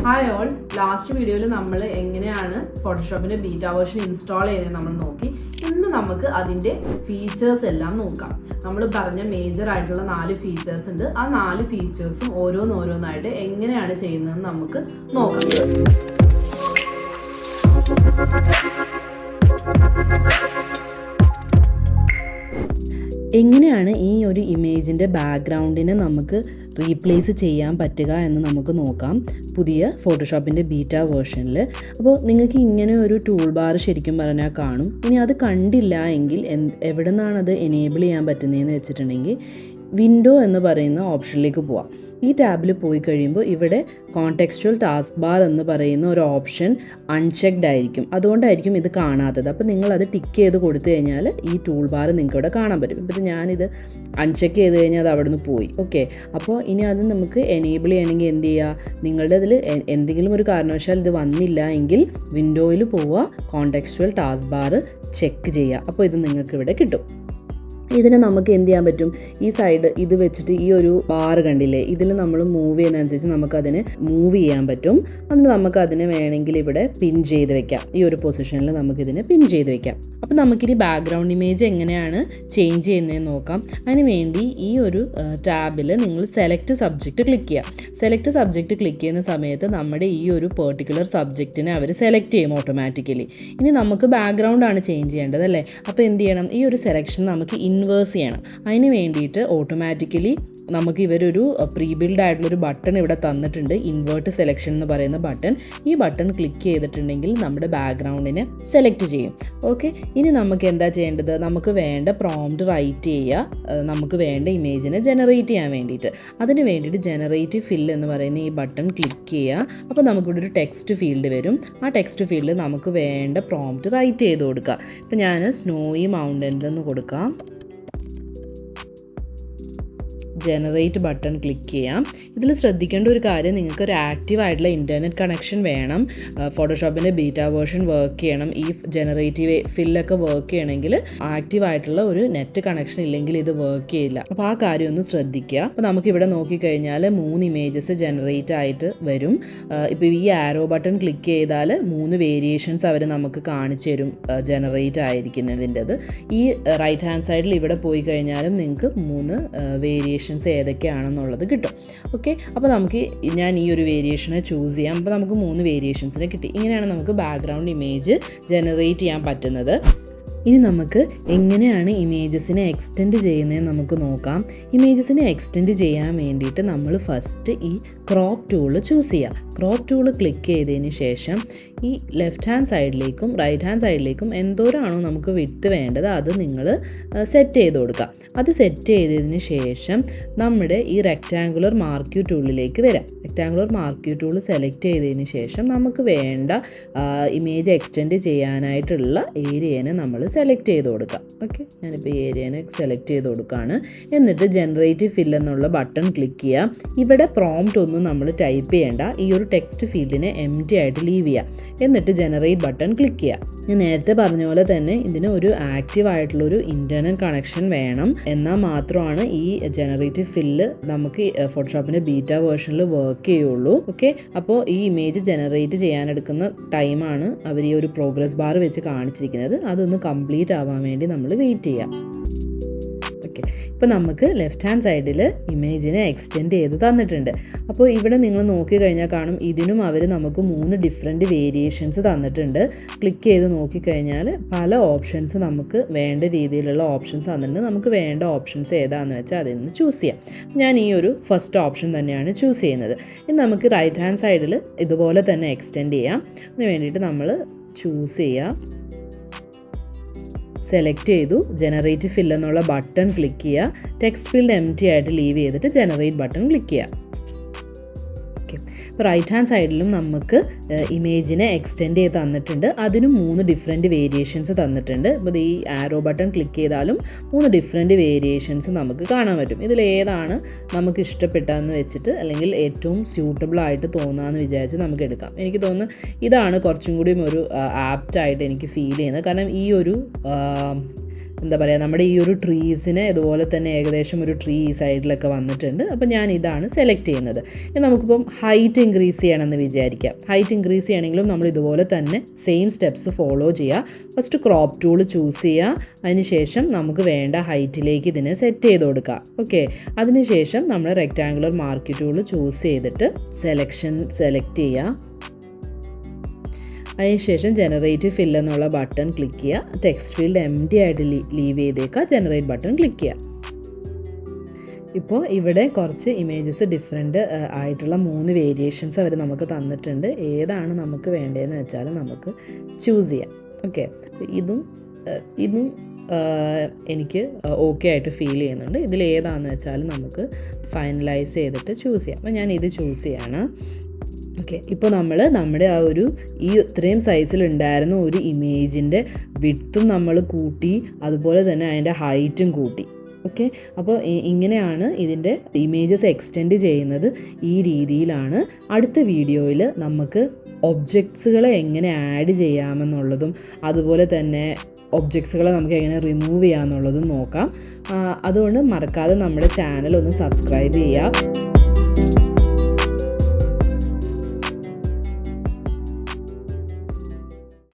Hi all, last വീഡിയോയിൽ നമ്മൾ എങ്ങനെയാണ് ഫോട്ടോഷോപ്പിൻ്റെ ബീറ്റ വേർഷൻ ഇൻസ്റ്റാൾ ചെയ്തത് നമ്മൾ നോക്കി. ഇന്ന് നമുക്ക് അതിൻ്റെ ഫീച്ചേഴ്സ് എല്ലാം നോക്കാം. നമ്മൾ പറഞ്ഞ മേജർ ആയിട്ടുള്ള 4 ഫീച്ചേഴ്സ് ഉണ്ട്. ആ 4 ഫീച്ചേഴ്സും ഓരോന്നായിട്ട് എങ്ങനെയാണ് ചെയ്യുന്നതെന്ന് നമുക്ക് നോക്കാം. എങ്ങനെയാണ് ഈ ഒരു ഇമേജിൻ്റെ ബാക്ക്ഗ്രൗണ്ടിനെ നമുക്ക് റീപ്ലേസ് ചെയ്യാൻ പറ്റുക എന്ന് നമുക്ക് നോക്കാം പുതിയ ഫോട്ടോഷോപ്പിൻ്റെ ബീറ്റ വേർഷനിൽ. അപ്പോൾ നിങ്ങൾക്ക് ഇങ്ങനെ ഒരു ടൂൾ ബാർ ശരിക്കും പറഞ്ഞാൽ കാണും. ഇനി അത് കണ്ടില്ല എങ്കിൽ എവിടെ നിന്നാണ് അത് എനേബിൾ ചെയ്യാൻ പറ്റുന്നതെന്ന് വെച്ചിട്ടുണ്ടെങ്കിൽ വിൻഡോ എന്ന് പറയുന്ന ഓപ്ഷനിലേക്ക് പോവാം. ഈ ടാബിൽ പോയി കഴിയുമ്പോൾ ഇവിടെ കോണ്ടെക്സ്ച്വൽ ടാസ്ക് ബാർ എന്ന് പറയുന്ന ഒരു ഓപ്ഷൻ അൺചെക്ഡ് ആയിരിക്കും. അതുകൊണ്ടായിരിക്കും ഇത് കാണാത്തത്. അപ്പോൾ നിങ്ങളത് ടിക്ക് ചെയ്ത് കൊടുത്തു കഴിഞ്ഞാൽ ഈ ടൂൾ ബാർ നിങ്ങൾക്ക് ഇവിടെ കാണാൻ പറ്റും. ഇപ്പോൾ ഞാനിത് അൺചെക്ക് ചെയ്ത് കഴിഞ്ഞാൽ അത് അവിടെ നിന്ന് പോയി. ഓക്കെ, അപ്പോൾ ഇനി അത് നമുക്ക് എനേബിൾ ചെയ്യണമെങ്കിൽ എന്ത് ചെയ്യുക, നിങ്ങളുടെ അതിൽ എന്തെങ്കിലും ഒരു കാരണവശാൽ ഇത് വന്നില്ല എങ്കിൽ വിൻഡോയിൽ പോവുക, കോണ്ടെക്സ്ച്വൽ ടാസ്ക് ബാർ ചെക്ക് ചെയ്യുക. അപ്പോൾ ഇത് നിങ്ങൾക്ക് ഇവിടെ കിട്ടും. ഇതിനെ നമുക്ക് എന്ത് ചെയ്യാൻ പറ്റും, ഈ സൈഡ് ഇത് വെച്ചിട്ട് ഈ ഒരു ബാർ കണ്ടില്ലേ, ഇതിൽ നമ്മൾ മൂവ് ചെയ്യുന്നതനുസരിച്ച് നമുക്കതിന് മൂവ് ചെയ്യാൻ പറ്റും. അതിന് നമുക്കതിനെ വേണമെങ്കിൽ ഇവിടെ പിൻ ചെയ്ത് വെക്കാം. ഈ ഒരു പൊസിഷനിൽ നമുക്കിതിനെ പിൻ ചെയ്ത് വെക്കാം. അപ്പോൾ നമുക്കിനി ബാക്ക്ഗ്രൗണ്ട് ഇമേജ് എങ്ങനെയാണ് ചേഞ്ച് ചെയ്യുന്നതെന്ന് നോക്കാം. അതിന് വേണ്ടി ഈ ഒരു ടാബിൽ നിങ്ങൾ സെലക്ട് സബ്ജക്റ്റ് ക്ലിക്ക് ചെയ്യുക. സെലക്ട് സബ്ജക്റ്റ് ക്ലിക്ക് ചെയ്യുന്ന സമയത്ത് നമ്മുടെ ഈ ഒരു പെർട്ടിക്കുലർ സബ്ജക്റ്റിനെ അവർ സെലക്ട് ചെയ്യും ഓട്ടോമാറ്റിക്കലി. ഇനി നമുക്ക് ബാക്ക്ഗ്രൗണ്ടാണ് ചേഞ്ച് ചെയ്യേണ്ടത് അല്ലേ. അപ്പോൾ എന്ത് ചെയ്യണം, ഈ ഒരു സെലക്ഷൻ നമുക്ക് ഇൻവേഴ്സ് ചെയ്യണം. അതിന് വേണ്ടിയിട്ട് ഓട്ടോമാറ്റിക്കലി നമുക്ക് ഇവരൊരു പ്രീ ബിൽഡ് ആയിട്ടുള്ളൊരു ബട്ടൺ ഇവിടെ തന്നിട്ടുണ്ട്, ഇൻവേർട്ട് സെലക്ഷൻ എന്ന് പറയുന്ന ബട്ടൺ. ഈ ബട്ടൺ ക്ലിക്ക് ചെയ്തിട്ടുണ്ടെങ്കിൽ നമ്മുടെ ബാക്ക്ഗ്രൗണ്ടിനെ സെലക്ട് ചെയ്യും. ഓക്കെ, ഇനി നമുക്ക് എന്താ ചെയ്യേണ്ടത്, നമുക്ക് വേണ്ട പ്രോംപ്റ്റ് റൈറ്റ് ചെയ്യുക, നമുക്ക് വേണ്ട ഇമേജിനെ ജനറേറ്റ് ചെയ്യാൻ വേണ്ടിയിട്ട്. അതിന് വേണ്ടിയിട്ട് ജനറേറ്റ് ഫിൽ എന്ന് പറയുന്ന ഈ ബട്ടൺ ക്ലിക്ക് ചെയ്യുക. അപ്പോൾ നമുക്കിവിടെ ഒരു ടെക്സ്റ്റ് ഫീൽഡ് വരും. ആ ടെക്സ്റ്റ് ഫീൽഡിൽ നമുക്ക് വേണ്ട പ്രോംപ്റ്റ് റൈറ്റ് ചെയ്ത് കൊടുക്കുക. ഇപ്പോൾ ഞാൻ സ്നോയി മൗണ്ടൻസ് എന്ന് കൊടുക്കാം. ജനറേറ്റ് ബട്ടൺ ക്ലിക്ക് ചെയ്യാം. ഇതിൽ ശ്രദ്ധിക്കേണ്ട ഒരു കാര്യം, നിങ്ങൾക്ക് ഒരു ആക്റ്റീവ് ആയിട്ടുള്ള ഇൻ്റർനെറ്റ് കണക്ഷൻ വേണം. ഫോട്ടോഷോപ്പിൻ്റെ ബീറ്റ വേർഷൻ വർക്ക് ചെയ്യണം, ഈ ജനറേറ്റീവ് ഫില്ലൊക്കെ വർക്ക് ചെയ്യണമെങ്കിൽ ആക്റ്റീവ് ആയിട്ടുള്ള ഒരു നെറ്റ് കണക്ഷൻ ഇല്ലെങ്കിൽ ഇത് വർക്ക് ചെയ്യില്ല. അപ്പോൾ ആ കാര്യം ഒന്ന് ശ്രദ്ധിക്കുക. അപ്പോൾ നമുക്കിവിടെ നോക്കിക്കഴിഞ്ഞാൽ 3 ഇമേജസ് ജനറേറ്റ് ആയിട്ട് വരും. ഇപ്പോൾ ഈ ആരോ ബട്ടൺ ക്ലിക്ക് ചെയ്താൽ 3 വേരിയേഷൻസ് അവർ നമുക്ക് കാണിച്ചു തരും ജനറേറ്റ് ആയിരിക്കുന്നതിൻ്റെത്. ഈ റൈറ്റ് ഹാൻഡ് സൈഡിൽ ഇവിടെ പോയി കഴിഞ്ഞാലും നിങ്ങൾക്ക് 3 വേരിയേഷൻസ് ഏതൊക്കെയാണെന്നുള്ളത് കിട്ടും. ഓക്കെ, അപ്പോൾ നമുക്ക് ഞാൻ ഈ ഒരു വേരിയേഷനെ ചൂസ് ചെയ്യാം. അപ്പോൾ നമുക്ക് 3 വേരിയേഷൻസിനെ കിട്ടി. ഇങ്ങനെയാണ് നമുക്ക് ബാക്ക്ഗ്രൗണ്ട് ഇമേജ് ജനറേറ്റ് ചെയ്യാൻ പറ്റുന്നത്. ഇനി നമുക്ക് എങ്ങനെയാണ് ഇമേജസിനെ എക്സ്റ്റെൻഡ് ചെയ്യുന്നതെന്ന് നമുക്ക് നോക്കാം. ഇമേജസിനെ എക്സ്റ്റെൻഡ് ചെയ്യാൻ വേണ്ടിയിട്ട് നമ്മൾ ഫസ്റ്റ് ഈ ക്രോപ്പ് ടൂള് ചൂസ് ചെയ്യുക. ക്രോപ്പ് ടൂള് ക്ലിക്ക് ചെയ്തതിന് ശേഷം ഈ ലെഫ്റ്റ് ഹാൻഡ് സൈഡിലേക്കും റൈറ്റ് ഹാൻഡ് സൈഡിലേക്കും എന്തോരാണോ നമുക്ക് വിഡ്ത്ത് വേണ്ടത് അത് നിങ്ങൾ സെറ്റ് ചെയ്ത് കൊടുക്കുക. അത് സെറ്റ് ചെയ്തതിന് ശേഷം നമ്മുടെ ഈ റെക്റ്റാങ്കുലർ മാർക്ക് യു ടൂളിലേക്ക് വരാം. Rectangular marquee tool select ചെയ്തതിന് ശേഷം നമുക്ക് വേണ്ട ഇമേജ് എക്സ്റ്റെൻഡ് ചെയ്യാനായിട്ടുള്ള ഏരിയനെ നമ്മൾ സെലക്ട് ചെയ്ത് കൊടുക്കാം. ഓക്കെ, ഞാനിപ്പോൾ ഈ ഏരിയനെ സെലക്ട് ചെയ്ത് കൊടുക്കുകയാണ്. എന്നിട്ട് ജനറേറ്റ് ഫിൽ എന്നുള്ള ബട്ടൺ ക്ലിക്ക് ചെയ്യുക. ഇവിടെ പ്രോംപ്റ്റ് ഒന്നും നമ്മൾ ടൈപ്പ് ചെയ്യേണ്ട, ഈ ഒരു ടെക്സ്റ്റ് ഫീൽഡിനെ എംപ്റ്റി ആയിട്ട് ലീവ് ചെയ്യുക. എന്നിട്ട് ജനറേറ്റ് ബട്ടൺ ക്ലിക്ക് ചെയ്യുക. ഞാൻ നേരത്തെ പറഞ്ഞ പോലെ തന്നെ ഇതിന് ഒരു ആക്റ്റീവ് ആയിട്ടുള്ളൊരു ഇൻ്റർനെറ്റ് കണക്ഷൻ വേണം. എന്നാൽ മാത്രമാണ് ഈ ജനറേറ്റീവ് ഫില്ല് നമുക്ക് ഫോട്ടോഷോപ്പിൻ്റെ ബീറ്റ വേർഷനിൽ വർക്ക് ചെയ്യുള്ളൂ. ഓക്കെ, അപ്പോൾ ഈ ഇമേജ് ജനറേറ്റ് ചെയ്യാനെടുക്കുന്ന ടൈമാണ് അവർ ഈ ഒരു പ്രോഗ്രസ് ബാർ വെച്ച് കാണിച്ചിരിക്കുന്നത്. അതൊന്ന് കംപ്ലീറ്റ് ആവാൻ വേണ്ടി നമ്മൾ വെയിറ്റ് ചെയ്യാം. ഓക്കെ, ഇപ്പോൾ നമുക്ക് ലെഫ്റ്റ് ഹാൻഡ് സൈഡിൽ ഇമേജിനെ എക്സ്റ്റെൻഡ് ചെയ്ത് തന്നിട്ടുണ്ട്. അപ്പോൾ ഇവിടെ നിങ്ങൾ നോക്കിക്കഴിഞ്ഞാൽ കാണും ഇതിനും അവർ നമുക്ക് 3 ഡിഫറെൻറ്റ് വേരിയേഷൻസ് തന്നിട്ടുണ്ട്. ക്ലിക്ക് ചെയ്ത് നോക്കിക്കഴിഞ്ഞാൽ പല ഓപ്ഷൻസ് നമുക്ക് വേണ്ട രീതിയിലുള്ള ഓപ്ഷൻസ് തന്നിട്ടുണ്ട്. നമുക്ക് വേണ്ട ഓപ്ഷൻസ് ഏതാണെന്ന് വെച്ചാൽ അതിൽ നിന്ന് ചൂസ് ചെയ്യാം. ഞാൻ ഈ ഒരു ഫസ്റ്റ് ഓപ്ഷൻ തന്നെയാണ് ചൂസ് ചെയ്യുന്നത്. ഇനി നമുക്ക് റൈറ്റ് ഹാൻഡ് സൈഡിൽ ഇതുപോലെ തന്നെ എക്സ്റ്റെൻഡ് ചെയ്യാം. അതിന് വേണ്ടിയിട്ട് നമ്മൾ ചൂസ് ചെയ്യുക, സെലക്ട് ചെയ്തു, ജനറേറ്റ് ഫിൽ എന്നുള്ള ബട്ടൺ ക്ലിക്ക് ചെയ്യുക. ടെക്സ്റ്റ് ഫീൽഡ് എംപ്റ്റി ആയിട്ട് ലീവ് ചെയ്തിട്ട് ജനറേറ്റ് ബട്ടൺ ക്ലിക്ക് ചെയ്യുക. ഓക്കെ, ഇപ്പോൾ റൈറ്റ് ഹാൻഡ് സൈഡിലും നമുക്ക് ഇമേജിനെ എക്സ്റ്റെൻഡ് ചെയ്ത് തന്നിട്ടുണ്ട്. അതിനും 3 ഡിഫറെൻറ്റ് വേരിയേഷൻസ് തന്നിട്ടുണ്ട്. അപ്പോൾ ഈ ആരോ ബട്ടൺ ക്ലിക്ക് ചെയ്താലും 3 ഡിഫറെൻറ്റ് വേരിയേഷൻസ് നമുക്ക് കാണാൻ പറ്റും. ഇതിലേതാണ് നമുക്ക് ഇഷ്ടപ്പെട്ടതെന്ന് വെച്ചിട്ട് അല്ലെങ്കിൽ ഏറ്റവും സ്യൂട്ടബിളായിട്ട് തോന്നാമെന്ന് വിചാരിച്ച് നമുക്ക് എടുക്കാം. എനിക്ക് തോന്നുന്നു ഇതാണ് കുറച്ചും കൂടിയും ഒരു ആപ്റ്റായിട്ട് എനിക്ക് ഫീൽ ചെയ്യുന്നത്. കാരണം ഈ ഒരു എന്താ പറയുക, നമ്മുടെ ഈ ഒരു ട്രീസിന് ഇതുപോലെ തന്നെ ഏകദേശം ഒരു ട്രീ ഈ സൈഡിലൊക്കെ വന്നിട്ടുണ്ട്. അപ്പോൾ ഞാൻ ഇതാണ് സെലക്ട് ചെയ്യുന്നത്. ഇനി നമുക്കിപ്പം ഹൈറ്റ് ഇൻക്രീസ് ചെയ്യണമെന്ന് വിചാരിക്കാം. ഹൈറ്റ് ഇൻക്രീസ് ചെയ്യണമെങ്കിലും നമ്മൾ ഇതുപോലെ തന്നെ സെയിം സ്റ്റെപ്സ് ഫോളോ ചെയ്യുക. ഫസ്റ്റ് ക്രോപ്പ് ടൂൾ ചൂസ് ചെയ്യുക. അതിനുശേഷം നമുക്ക് വേണ്ട ഹൈറ്റിലേക്ക് ഇതിനെ സെറ്റ് ചെയ്ത് കൊടുക്കുക. ഓക്കെ, അതിനുശേഷം നമ്മൾ റെക്റ്റാങ്കുലർ മാർക്ക് ടൂൾ ചൂസ് ചെയ്തിട്ട് സെലക്ട് ചെയ്യുക. അതിനുശേഷം ജനറേറ്റ് ഫിൽ എന്നുള്ള ബട്ടൺ ക്ലിക്ക് ചെയ്യുക. ടെക്സ്റ്റ് ഫീൽഡ് എംപ്റ്റി ആയിട്ട് ലീവ് ചെയ്തേക്കുക. ജനറേറ്റ് ബട്ടൺ ക്ലിക്ക് ചെയ്യുക. ഇപ്പോൾ ഇവിടെ കുറച്ച് ഇമേജസ് ഡിഫറെൻറ്റ് ആയിട്ടുള്ള 3 വേരിയേഷൻസ് അവർ നമുക്ക് തന്നിട്ടുണ്ട്. ഏതാണ് നമുക്ക് വേണ്ടതെന്ന് വെച്ചാൽ നമുക്ക് ചൂസ് ചെയ്യാം. ഓക്കെ, ഇതും എനിക്ക് ഓക്കെ ആയിട്ട് ഫീൽ ചെയ്യുന്നുണ്ട്. ഇതിൽ ഏതാണെന്ന് വെച്ചാൽ നമുക്ക് ഫൈനലൈസ് ചെയ്തിട്ട് ചൂസ് ചെയ്യാം. അപ്പോൾ ഞാൻ ഇത് ചൂസ് ചെയ്യാണ്. ഓക്കെ, ഇപ്പോൾ നമ്മൾ നമ്മുടെ ആ ഒരു ഈ ഇത്രയും സൈസിലുണ്ടായിരുന്ന ഒരു ഇമേജിൻ്റെ വിഡ്ത്തും നമ്മൾ കൂട്ടി, അതുപോലെ തന്നെ അതിൻ്റെ ഹൈറ്റും കൂട്ടി. ഓക്കെ, അപ്പോൾ ഇങ്ങനെയാണ് ഇതിൻ്റെ ഇമേജസ് എക്സ്റ്റെൻഡ് ചെയ്യുന്നത്. ഈ രീതിയിലാണ്. അടുത്ത വീഡിയോയിൽ നമുക്ക് ഒബ്ജക്ട്സുകളെ എങ്ങനെ ആഡ് ചെയ്യാമെന്നുള്ളതും അതുപോലെ തന്നെ ഒബ്ജക്ട്സുകളെ നമുക്ക് എങ്ങനെ റിമൂവ് ചെയ്യാമെന്നുള്ളതും നോക്കാം. അതുകൊണ്ട് മറക്കാതെ നമ്മുടെ ചാനൽ ഒന്ന് സബ്സ്ക്രൈബ് ചെയ്യുക.